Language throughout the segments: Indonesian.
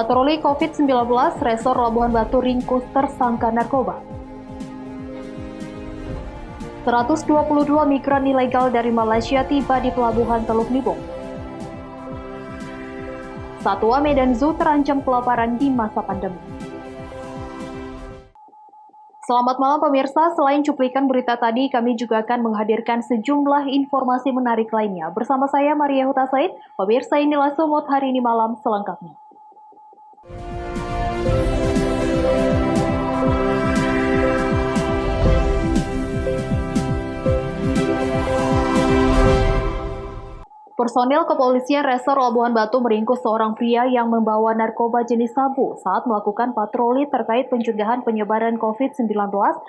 Patroli COVID-19, Resor Labuhan Batu ringkus tersangka narkoba. 122 migran ilegal dari Malaysia tiba di Pelabuhan Teluk Nibung. Satwa Medan Zoo terancam kelaparan di masa pandemi. Selamat malam pemirsa, selain cuplikan berita tadi, kami juga akan menghadirkan sejumlah informasi menarik lainnya. Bersama saya Maria Huta Said, pemirsa inilah Sumut hari ini malam selengkapnya. Personil kepolisian Resor Labuhan Batu meringkus seorang pria yang membawa narkoba jenis sabu saat melakukan patroli terkait pencegahan penyebaran COVID-19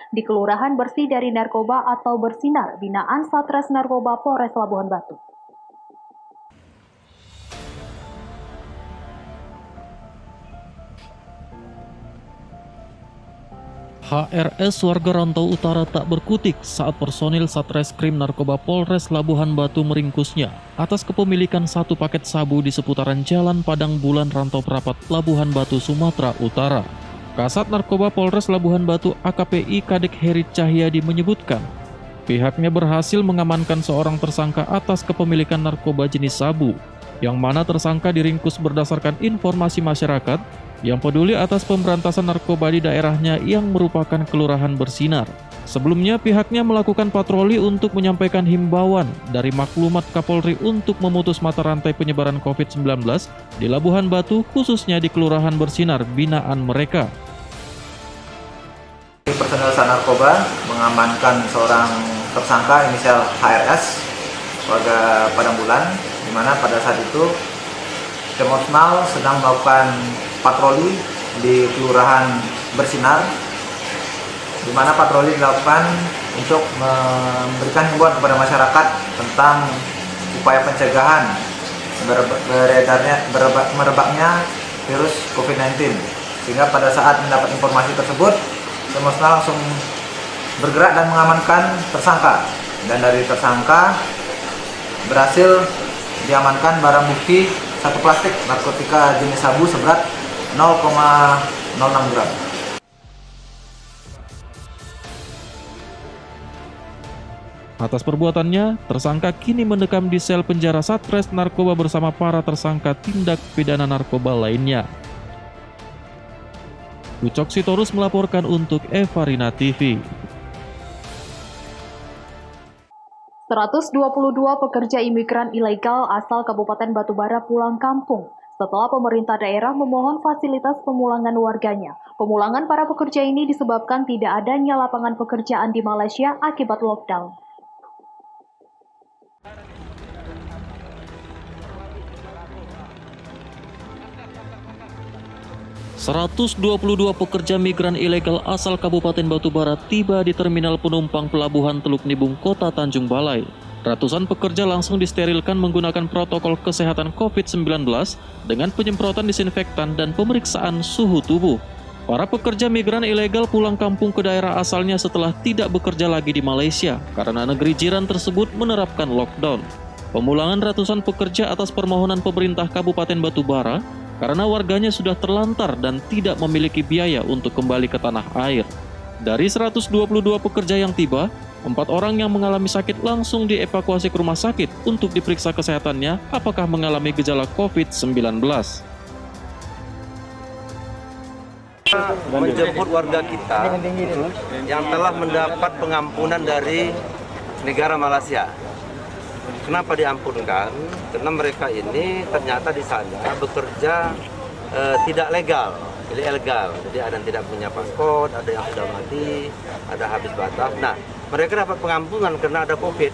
di Kelurahan Bersih dari Narkoba atau Bersinar, binaan Satres Narkoba Polres Labuhan Batu. HRS warga Rantau Utara tak berkutik saat personil Satreskrim Narkoba Polres Labuhan Batu meringkusnya atas kepemilikan satu paket sabu di seputaran Jalan Padang Bulan Rantau Prapat, Labuhan Batu, Sumatera Utara. Kasat Narkoba Polres Labuhan Batu AKPI Kadek Heri Cahyadi menyebutkan, pihaknya berhasil mengamankan seorang tersangka atas kepemilikan narkoba jenis sabu, yang mana tersangka diringkus berdasarkan informasi masyarakat yang peduli atas pemberantasan narkoba di daerahnya yang merupakan Kelurahan Bersinar. Sebelumnya pihaknya melakukan patroli untuk menyampaikan himbauan dari maklumat Kapolri untuk memutus mata rantai penyebaran COVID-19 di Labuhan Batu, khususnya di Kelurahan Bersinar binaan mereka. Personel Sat Narkoba mengamankan seorang tersangka inisial HRS warga Padang Bulan, di mana pada saat itu Demonstral sedang melakukan patroli di Kelurahan Bersinar, di mana patroli dilakukan untuk memberikan himbauan kepada masyarakat tentang upaya pencegahan merebaknya virus COVID-19. Sehingga pada saat mendapat informasi tersebut, Demonstral langsung bergerak dan mengamankan tersangka. Dan dari tersangka berhasil diamankan barang bukti satu plastik narkotika jenis sabu seberat 0,06 gram. Atas perbuatannya, tersangka kini mendekam di sel penjara Satres Narkoba bersama para tersangka tindak pidana narkoba lainnya. Ucok Sitorus melaporkan untuk Evarina TV. 122 pekerja imigran ilegal asal Kabupaten Batubara pulang kampung setelah pemerintah daerah memohon fasilitas pemulangan warganya. Pemulangan para pekerja ini disebabkan tidak adanya lapangan pekerjaan di Malaysia akibat lockdown. "122 pekerja migran ilegal asal Kabupaten Batubara tiba di Terminal Penumpang Pelabuhan Teluk Nibung, Kota Tanjung Balai. Ratusan pekerja langsung disterilkan menggunakan protokol kesehatan COVID-19 dengan penyemprotan disinfektan dan pemeriksaan suhu tubuh. Para pekerja migran ilegal pulang kampung ke daerah asalnya setelah tidak bekerja lagi di Malaysia karena negeri jiran tersebut menerapkan lockdown. Pemulangan ratusan pekerja atas permohonan pemerintah Kabupaten Batubara karena warganya sudah terlantar dan tidak memiliki biaya untuk kembali ke tanah air. Dari 122 pekerja yang tiba, 4 orang yang mengalami sakit langsung dievakuasi ke rumah sakit untuk diperiksa kesehatannya apakah mengalami gejala COVID-19. Menjemput warga kita yang telah mendapat pengampunan dari negara Malaysia. Kenapa diampunkan? Karena mereka ini ternyata di sana bekerja tidak legal, jadi ilegal. Jadi ada yang tidak punya paspor, ada yang sudah mati, ada habis batas. Nah, mereka dapat pengampunan karena ada COVID.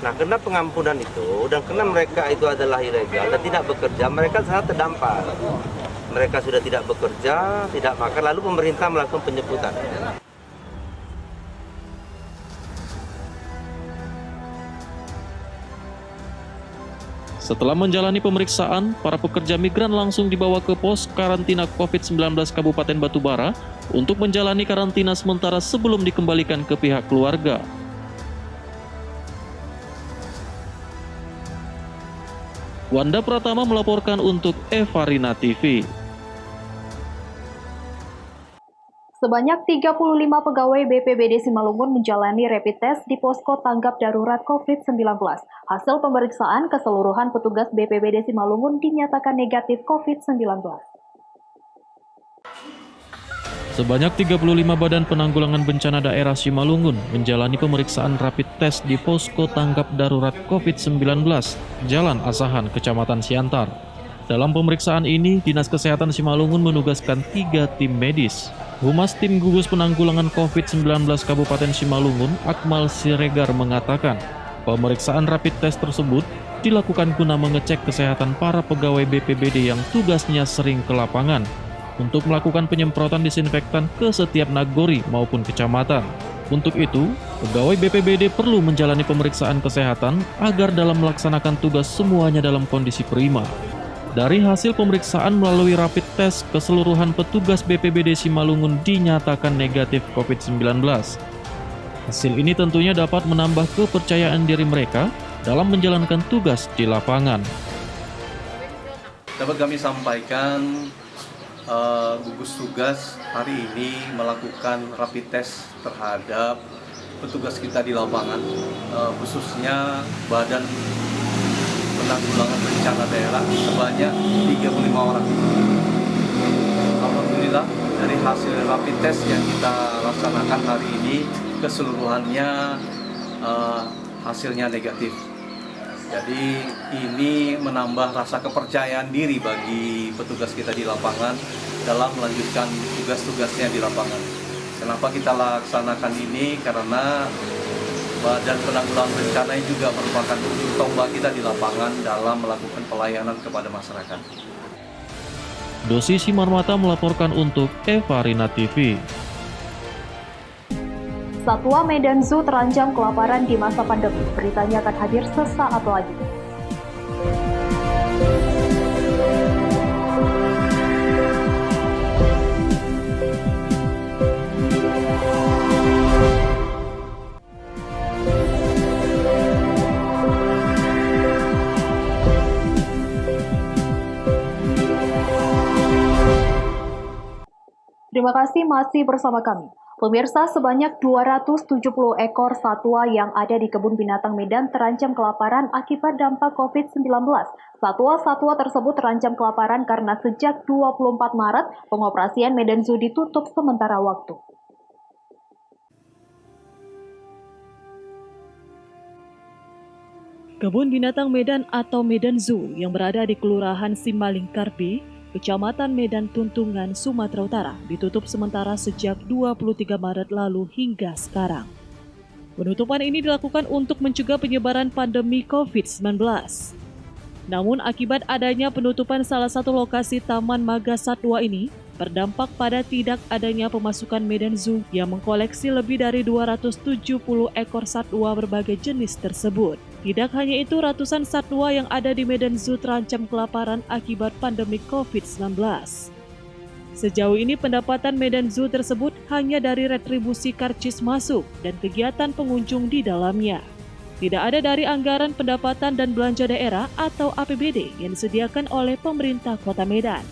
Nah, karena pengampunan itu dan karena mereka itu adalah ilegal dan tidak bekerja, mereka sangat terdampak. Mereka sudah tidak bekerja, tidak makan, lalu pemerintah melakukan penjemputan. Setelah menjalani pemeriksaan, para pekerja migran langsung dibawa ke pos karantina COVID-19 Kabupaten Batubara untuk menjalani karantina sementara sebelum dikembalikan ke pihak keluarga. Wanda Pratama melaporkan untuk Evarina TV. Sebanyak 35 pegawai BPBD Simalungun menjalani rapid test di posko tanggap darurat COVID-19. Hasil pemeriksaan keseluruhan petugas BPBD Simalungun dinyatakan negatif COVID-19. Sebanyak 35 badan penanggulangan bencana daerah Simalungun menjalani pemeriksaan rapid test di posko tanggap darurat COVID-19, Jalan Asahan, Kecamatan Siantar. Dalam pemeriksaan ini, Dinas Kesehatan Simalungun menugaskan 3 tim medis. Humas Tim Gugus Penanggulangan COVID-19 Kabupaten Simalungun, Akmal Siregar mengatakan, pemeriksaan rapid test tersebut dilakukan guna mengecek kesehatan para pegawai BPBD yang tugasnya sering ke lapangan untuk melakukan penyemprotan disinfektan ke setiap nagori maupun kecamatan. Untuk itu, pegawai BPBD perlu menjalani pemeriksaan kesehatan agar dalam melaksanakan tugas semuanya dalam kondisi prima. Dari hasil pemeriksaan melalui rapid test, keseluruhan petugas BPBD Simalungun dinyatakan negatif COVID-19. Hasil ini tentunya dapat menambah kepercayaan diri mereka dalam menjalankan tugas di lapangan. Dapat kami sampaikan, gugus tugas hari ini melakukan rapid test terhadap petugas kita di lapangan, khususnya Badan Penanggulangan Bencana Daerah sebanyak 35 orang. Alhamdulillah dari hasil rapid test yang kita laksanakan hari ini keseluruhannya hasilnya negatif. Jadi ini menambah rasa kepercayaan diri bagi petugas kita di lapangan dalam melanjutkan tugas-tugasnya di lapangan. Kenapa kita laksanakan ini? Karena Badan Penanggulangan Bencana juga merupakan ujung tombak kita di lapangan dalam melakukan pelayanan kepada masyarakat. Dosi Simarmata melaporkan untuk Evarina TV. Satwa Medan Zoo terancam kelaparan di masa pandemi. Beritanya akan hadir sesaat lagi. Terima kasih masih bersama kami. Pemirsa, sebanyak 270 ekor satwa yang ada di Kebun Binatang Medan terancam kelaparan akibat dampak COVID-19. Satwa-satwa tersebut terancam kelaparan karena sejak 24 Maret, pengoperasian Medan Zoo ditutup sementara waktu. Kebun Binatang Medan atau Medan Zoo yang berada di Kelurahan Simalingkarpi, Kecamatan Medan Tuntungan, Sumatera Utara, ditutup sementara sejak 23 Maret lalu hingga sekarang. Penutupan ini dilakukan untuk mencegah penyebaran pandemi COVID-19. Namun akibat adanya penutupan salah satu lokasi Taman Marga Satwa ini, berdampak pada tidak adanya pemasukan Medan Zoo yang mengkoleksi lebih dari 270 ekor satwa berbagai jenis tersebut. Tidak hanya itu, ratusan satwa yang ada di Medan Zoo terancam kelaparan akibat pandemi COVID-19. Sejauh ini pendapatan Medan Zoo tersebut hanya dari retribusi karcis masuk dan kegiatan pengunjung di dalamnya. Tidak ada dari anggaran pendapatan dan belanja daerah atau APBD yang disediakan oleh pemerintah Kota Medan.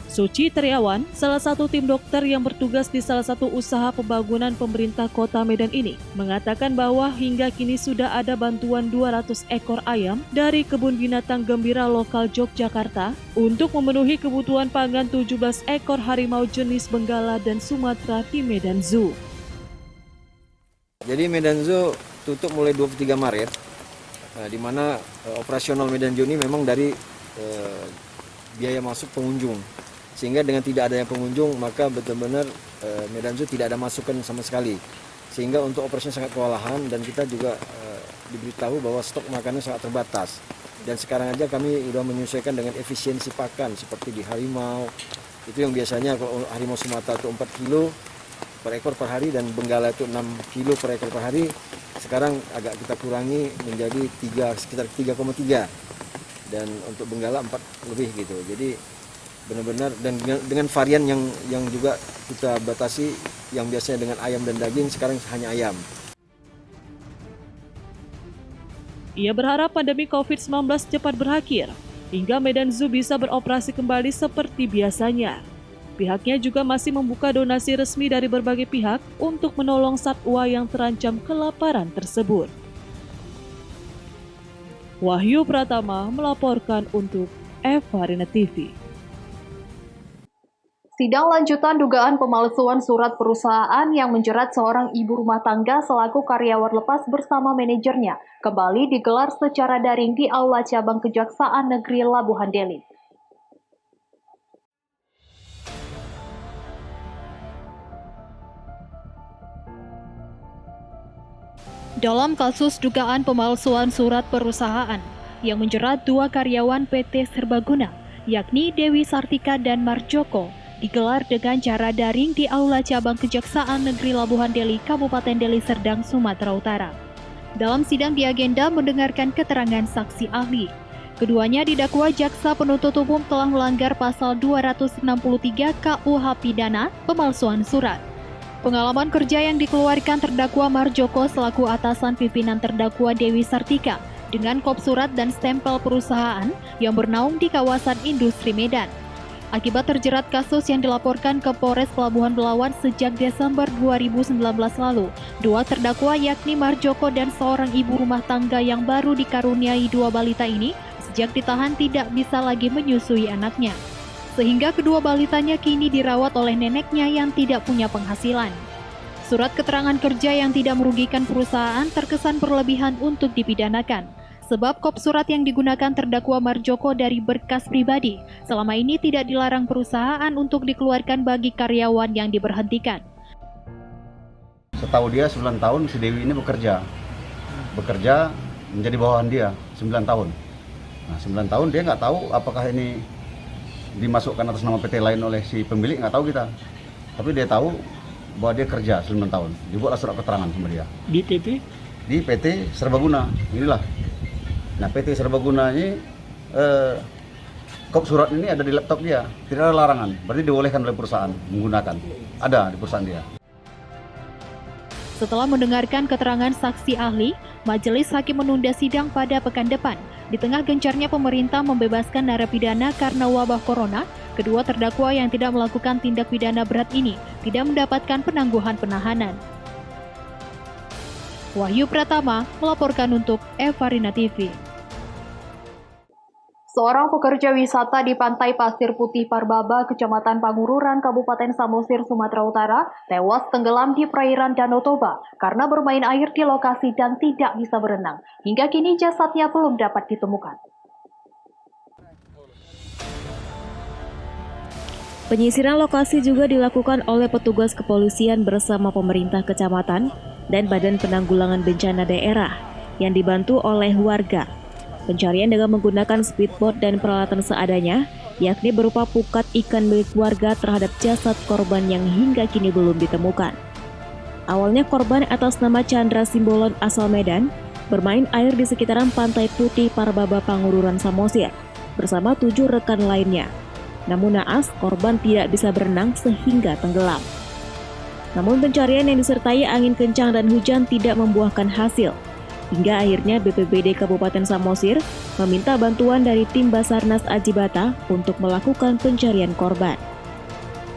Suci Triawan, salah satu tim dokter yang bertugas di salah satu usaha pembangunan pemerintah Kota Medan ini, mengatakan bahwa hingga kini sudah ada bantuan 200 ekor ayam dari Kebun Binatang Gembira lokal Yogyakarta untuk memenuhi kebutuhan pangan 17 ekor harimau jenis Benggala dan Sumatera di Medan Zoo. Jadi Medan Zoo tutup mulai 23 Maret, di mana operasional Medan Zoo ini memang dari biaya masuk pengunjung. Sehingga dengan tidak adanya pengunjung, maka benar-benar Medan Zoo tidak ada masukan sama sekali. Sehingga untuk operasinya sangat kewalahan dan kita juga diberitahu bahwa stok makanan sangat terbatas. Dan sekarang aja kami sudah menyesuaikan dengan efisiensi pakan seperti di harimau. Itu yang biasanya kalau harimau Sumatera itu 4 kilo per ekor per hari dan Benggala itu 6 kilo per ekor per hari. Sekarang agak kita kurangi menjadi sekitar 3,3. Dan untuk Benggala 4 lebih gitu. Jadi benar-benar dan dengan varian yang juga kita batasi, yang biasanya dengan ayam dan daging sekarang hanya ayam. Ia berharap pandemi COVID-19 cepat berakhir hingga Medan Zoo bisa beroperasi kembali seperti biasanya. Pihaknya juga masih membuka donasi resmi dari berbagai pihak untuk menolong satwa yang terancam kelaparan tersebut. Wahyu Pratama melaporkan untuk Evarina TV. Sidang lanjutan dugaan pemalsuan surat perusahaan yang menjerat seorang ibu rumah tangga selaku karyawan lepas bersama manajernya kembali digelar secara daring di Aula Cabang Kejaksaan Negeri Labuhan Deli. Dalam kasus dugaan pemalsuan surat perusahaan yang menjerat dua karyawan PT Serbaguna, yakni Dewi Sartika dan Marjoko, digelar dengan cara daring di Aula Cabang Kejaksaan Negeri Labuhan Deli, Kabupaten Deli Serdang, Sumatera Utara. Dalam sidang diagenda mendengarkan keterangan saksi ahli. Keduanya didakwa jaksa penuntut umum telah melanggar pasal 263 KUH Pidana pemalsuan surat. Pengalaman kerja yang dikeluarkan terdakwa Marjoko selaku atasan pimpinan terdakwa Dewi Sartika dengan kop surat dan stempel perusahaan yang bernaung di kawasan industri Medan. Akibat terjerat kasus yang dilaporkan ke Polres Pelabuhan Belawan sejak Desember 2019 lalu, dua terdakwa yakni Marjoko dan seorang ibu rumah tangga yang baru dikaruniai dua balita ini sejak ditahan tidak bisa lagi menyusui anaknya. Sehingga kedua balitanya kini dirawat oleh neneknya yang tidak punya penghasilan. Surat keterangan kerja yang tidak merugikan perusahaan terkesan berlebihan untuk dipidanakan. Sebab kop surat yang digunakan terdakwa Marjoko dari berkas pribadi selama ini tidak dilarang perusahaan untuk dikeluarkan bagi karyawan yang diberhentikan. Setahu dia 9 tahun si Dewi ini bekerja menjadi bawahan dia 9 tahun. Nah 9 tahun dia nggak tahu apakah ini dimasukkan atas nama PT lain oleh si pemilik, nggak tahu kita. Tapi dia tahu bahwa dia kerja 9 tahun. Dibuatlah surat keterangan sama dia. Di PT? Di PT Serbaguna. Inilah. Nah PT Serbaguna ini kop surat ini ada di laptop dia. Tidak ada larangan. Berarti dibolehkan oleh perusahaan menggunakan. Ada di perusahaan dia. Setelah mendengarkan keterangan saksi ahli, Majelis Hakim menunda sidang pada pekan depan. Di tengah gencarnya pemerintah membebaskan narapidana karena wabah corona, kedua terdakwa yang tidak melakukan tindak pidana berat ini tidak mendapatkan penangguhan penahanan. Wahyu Pratama melaporkan untuk Evarina TV. Seorang pekerja wisata di Pantai Pasir Putih Parbaba, Kecamatan Pangururan, Kabupaten Samosir, Sumatera Utara, tewas tenggelam di perairan Danau Toba karena bermain air di lokasi dan tidak bisa berenang. Hingga kini jasadnya belum dapat ditemukan. Penyisiran lokasi juga dilakukan oleh petugas kepolisian bersama pemerintah kecamatan dan Badan Penanggulangan Bencana Daerah yang dibantu oleh warga. Pencarian dengan menggunakan speedboat dan peralatan seadanya, yakni berupa pukat ikan milik warga terhadap jasad korban yang hingga kini belum ditemukan. Awalnya korban atas nama Chandra Simbolon asal Medan bermain air di sekitaran Pantai Putih Parbaba Pangururan Samosir bersama 7 rekan lainnya. Namun naas korban tidak bisa berenang sehingga tenggelam. Namun pencarian yang disertai angin kencang dan hujan tidak membuahkan hasil. Hingga akhirnya BPBD Kabupaten Samosir meminta bantuan dari tim Basarnas Ajibata untuk melakukan pencarian korban.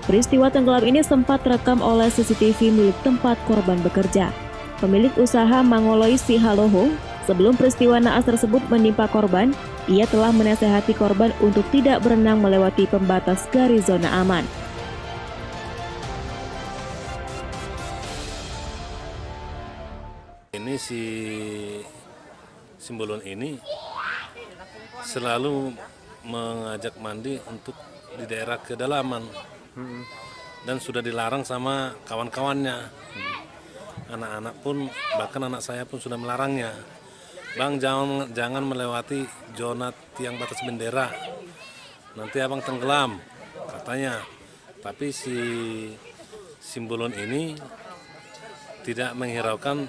Peristiwa tenggelam ini sempat terekam oleh CCTV milik tempat korban bekerja. Pemilik usaha Mangoloi Sihaloho, sebelum peristiwa naas tersebut menimpa korban, ia telah menasehati korban untuk tidak berenang melewati pembatas garis zona aman. Ini si Simbolon ini selalu mengajak mandi untuk di daerah kedalaman dan sudah dilarang sama kawan-kawannya. Anak-anak pun, bahkan anak saya pun sudah melarangnya. Bang, jangan melewati zona tiang batas bendera, nanti abang tenggelam, katanya. Tapi si Simbolon ini tidak menghiraukan,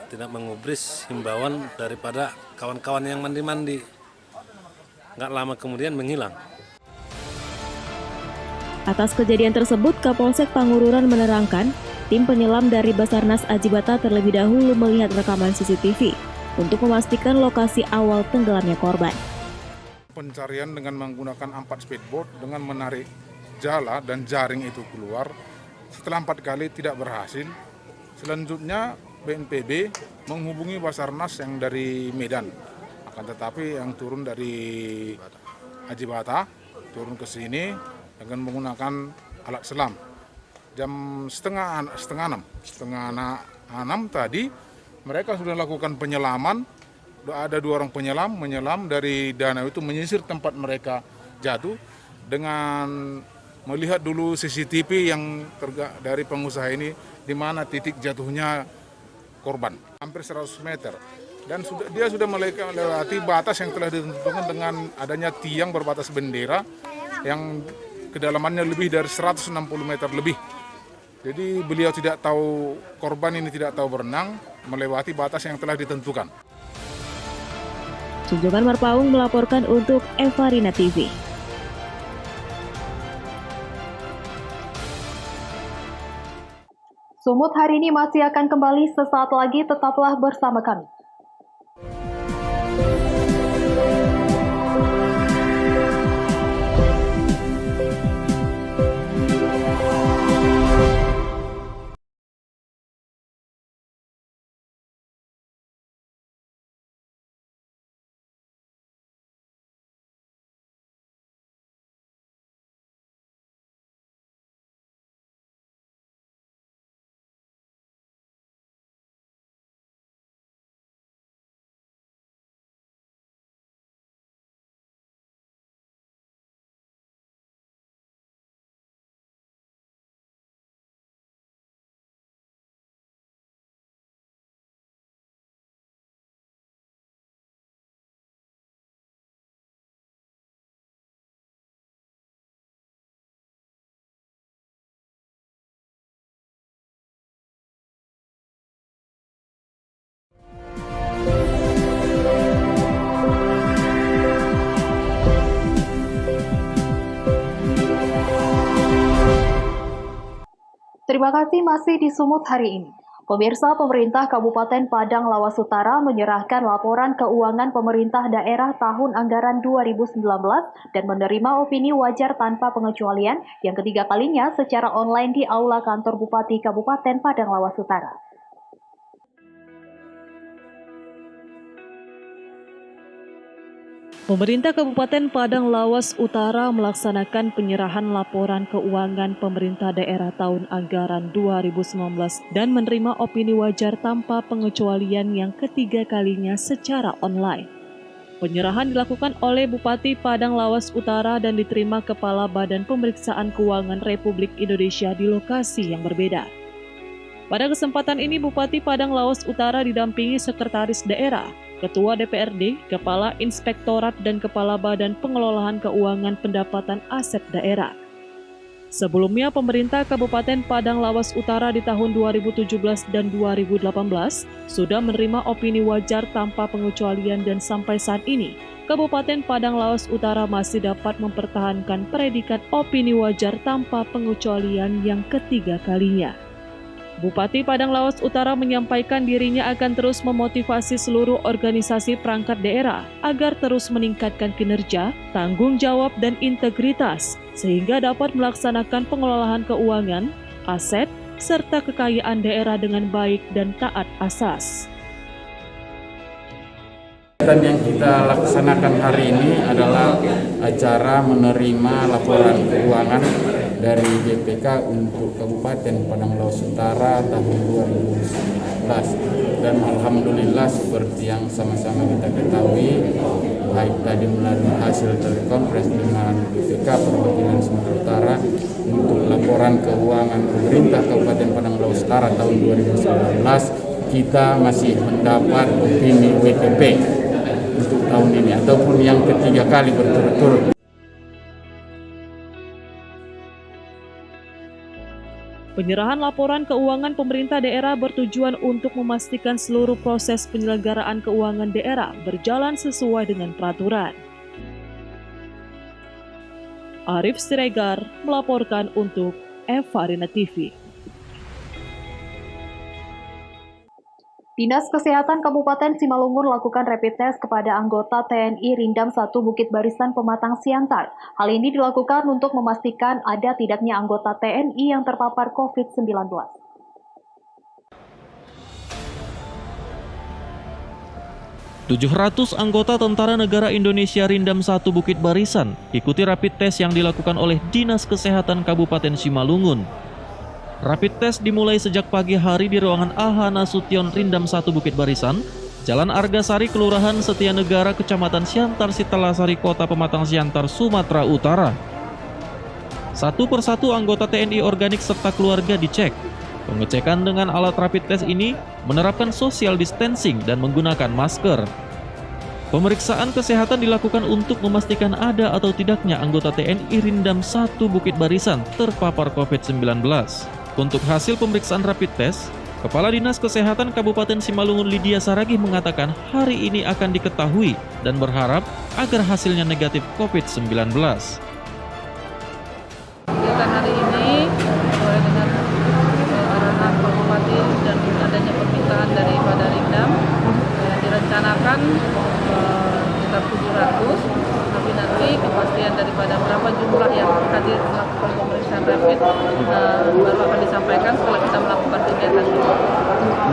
tidak mengubris himbauan daripada kawan-kawan yang mandi-mandi. Nggak lama kemudian menghilang. Atas kejadian tersebut, Kapolsek Pangururan menerangkan, tim penyelam dari Basarnas Ajibata terlebih dahulu melihat rekaman CCTV untuk memastikan lokasi awal tenggelamnya korban. Pencarian dengan menggunakan 4 speedboat dengan menarik bergejala dan jaring itu keluar, setelah 4 kali tidak berhasil, selanjutnya BNPB menghubungi Basarnas yang dari Medan. Akan tetapi yang turun dari Haji Bata, turun ke sini dengan menggunakan alat selam. Jam setengah 6 tadi mereka sudah lakukan penyelaman. Ada 2 orang menyelam dari danau itu, menyisir tempat mereka jatuh dengan melihat dulu CCTV yang dari pengusaha ini di mana titik jatuhnya korban, hampir 100 meter. Dan dia sudah melewati batas yang telah ditentukan dengan adanya tiang berbatas bendera yang kedalamannya lebih dari 160 meter lebih. Jadi beliau tidak tahu, korban ini tidak tahu berenang, melewati batas yang telah ditentukan. Junjungan Marpaung melaporkan untuk Evarina TV. Sumut hari ini masih akan kembali sesaat lagi, tetaplah bersama kami. Terima kasih masih di Sumut hari ini. Pemirsa, pemerintah Kabupaten Padang Lawas Utara menyerahkan laporan keuangan pemerintah daerah tahun anggaran 2019 dan menerima opini wajar tanpa pengecualian yang ketiga kalinya secara online di Aula Kantor Bupati Kabupaten Padang Lawas Utara. Pemerintah Kabupaten Padang Lawas Utara melaksanakan penyerahan laporan keuangan pemerintah daerah tahun anggaran 2019 dan menerima opini wajar tanpa pengecualian yang ketiga kalinya secara online. Penyerahan dilakukan oleh Bupati Padang Lawas Utara dan diterima Kepala Badan Pemeriksaan Keuangan Republik Indonesia di lokasi yang berbeda. Pada kesempatan ini Bupati Padang Lawas Utara didampingi Sekretaris Daerah, Ketua DPRD, Kepala Inspektorat dan Kepala Badan Pengelolaan Keuangan Pendapatan Aset Daerah. Sebelumnya pemerintah Kabupaten Padang Lawas Utara di tahun 2017 dan 2018 sudah menerima opini wajar tanpa pengecualian dan sampai saat ini Kabupaten Padang Lawas Utara masih dapat mempertahankan predikat opini wajar tanpa pengecualian yang ketiga kalinya. Bupati Padang Lawas Utara menyampaikan dirinya akan terus memotivasi seluruh organisasi perangkat daerah agar terus meningkatkan kinerja, tanggung jawab, dan integritas sehingga dapat melaksanakan pengelolaan keuangan, aset, serta kekayaan daerah dengan baik dan taat asas. Kegiatan yang kita laksanakan hari ini adalah acara menerima laporan keuangan dari JPK untuk Kabupaten Padang Lawas Utara tahun 2019 dan alhamdulillah seperti yang sama-sama kita ketahui, baik tadi melalui hasil telekonferensi dengan BPK Perwakilan Sumatera Utara untuk laporan keuangan pemerintah Kabupaten Padang Lawas Utara tahun 2019, kita masih mendapat opini WTP untuk tahun ini ataupun yang ketiga kali berturut-turut. Penyerahan laporan keuangan pemerintah daerah bertujuan untuk memastikan seluruh proses penyelenggaraan keuangan daerah berjalan sesuai dengan peraturan. Arif Siregar melaporkan untuk Evarina TV. Dinas Kesehatan Kabupaten Simalungun lakukan rapid test kepada anggota TNI Rindam 1 Bukit Barisan Pematang Siantar. Hal ini dilakukan untuk memastikan ada tidaknya anggota TNI yang terpapar COVID-19. 700 anggota Tentara Negara Indonesia Rindam 1 Bukit Barisan ikuti rapid test yang dilakukan oleh Dinas Kesehatan Kabupaten Simalungun. Rapid test dimulai sejak pagi hari di ruangan AH Nasution Rindam 1 Bukit Barisan, Jalan Argasari, Kelurahan Setianegara, Kecamatan Siantar, Sitalasari, Kota Pematang Siantar, Sumatera Utara. Satu persatu anggota TNI organik serta keluarga dicek. Pengecekan dengan alat rapid test ini menerapkan social distancing dan menggunakan masker. Pemeriksaan kesehatan dilakukan untuk memastikan ada atau tidaknya anggota TNI Rindam 1 Bukit Barisan terpapar COVID-19. Untuk hasil pemeriksaan rapid test, Kepala Dinas Kesehatan Kabupaten Simalungun Lydia Saragih mengatakan hari ini akan diketahui dan berharap agar hasilnya negatif COVID-19. Kegiatan hari ini sesuai dengan arahan Pak Bupati dan adanya permintaan daripada Rindam direncanakan sekitar 700, tapi nanti kepastian daripada berapa jumlah yang hadir melakukan pemeriksaan rapid baru akan disampaikan setelah kita melakukan kegiatan ini.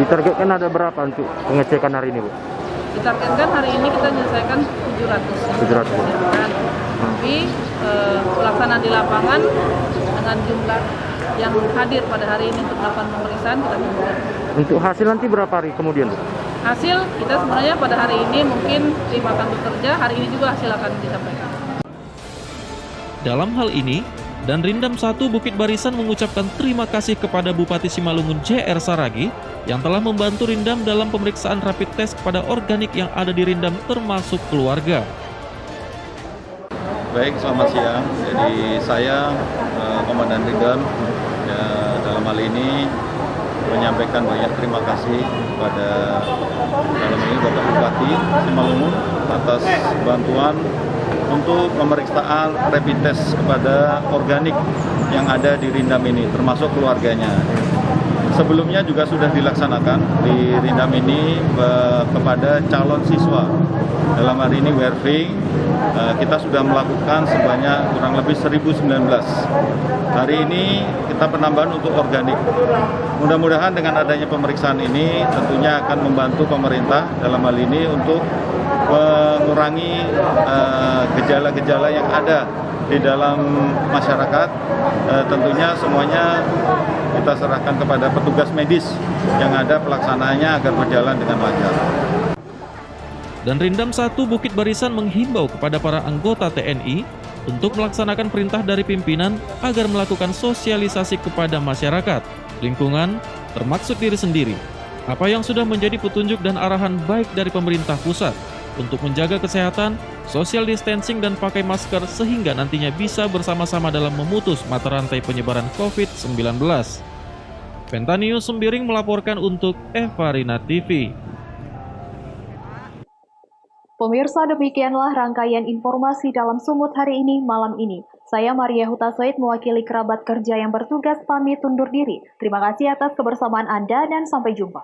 Ditargetkan ada berapa untuk pengecekan hari ini, Bu? Ditargetkan hari ini kita menyelesaikan 700. Tapi pelaksanaan di lapangan dengan jumlah yang hadir pada hari ini untuk melakukan pemeriksaan kita tunggu. Untuk hasil nanti berapa hari kemudian, Bu? Hasil kita sebenarnya pada hari ini mungkin tim akan bekerja, hari ini juga hasil akan disampaikan. Dalam hal ini, dan Rindam 1 Bukit Barisan mengucapkan terima kasih kepada Bupati Simalungun JR Saragih yang telah membantu Rindam dalam pemeriksaan rapid test kepada organik yang ada di Rindam termasuk keluarga. Baik, selamat siang. Jadi saya Komandan Rindam dalam hal ini menyampaikan banyak terima kasih kepada dalam ini Bapak Bupati Simalungun atas bantuan untuk pemeriksaan rapid test kepada organik yang ada di Rindam ini, termasuk keluarganya. Sebelumnya juga sudah dilaksanakan di Rindam ini kepada calon siswa. Dalam hari ini WRV kita sudah melakukan sebanyak kurang lebih 1019. Hari ini kita penambahan untuk organik. Mudah-mudahan dengan adanya pemeriksaan ini tentunya akan membantu pemerintah dalam hal ini untuk mengurangi gejala-gejala yang ada di dalam masyarakat. Tentunya semuanya kita serahkan kepada petugas medis yang ada pelaksanaannya agar berjalan dengan lancar. Dan Rindam 1 Bukit Barisan menghimbau kepada para anggota TNI untuk melaksanakan perintah dari pimpinan agar melakukan sosialisasi kepada masyarakat, lingkungan, termasuk diri sendiri. Apa yang sudah menjadi petunjuk dan arahan baik dari pemerintah pusat untuk menjaga kesehatan, social distancing dan pakai masker sehingga nantinya bisa bersama-sama dalam memutus mata rantai penyebaran COVID-19. Pentanius Sembiring melaporkan untuk Evarina TV. Pemirsa, demikianlah rangkaian informasi dalam Sumut hari ini malam ini. Saya Maria Hutasoid mewakili kerabat kerja yang bertugas pamit undur diri. Terima kasih atas kebersamaan Anda dan sampai jumpa.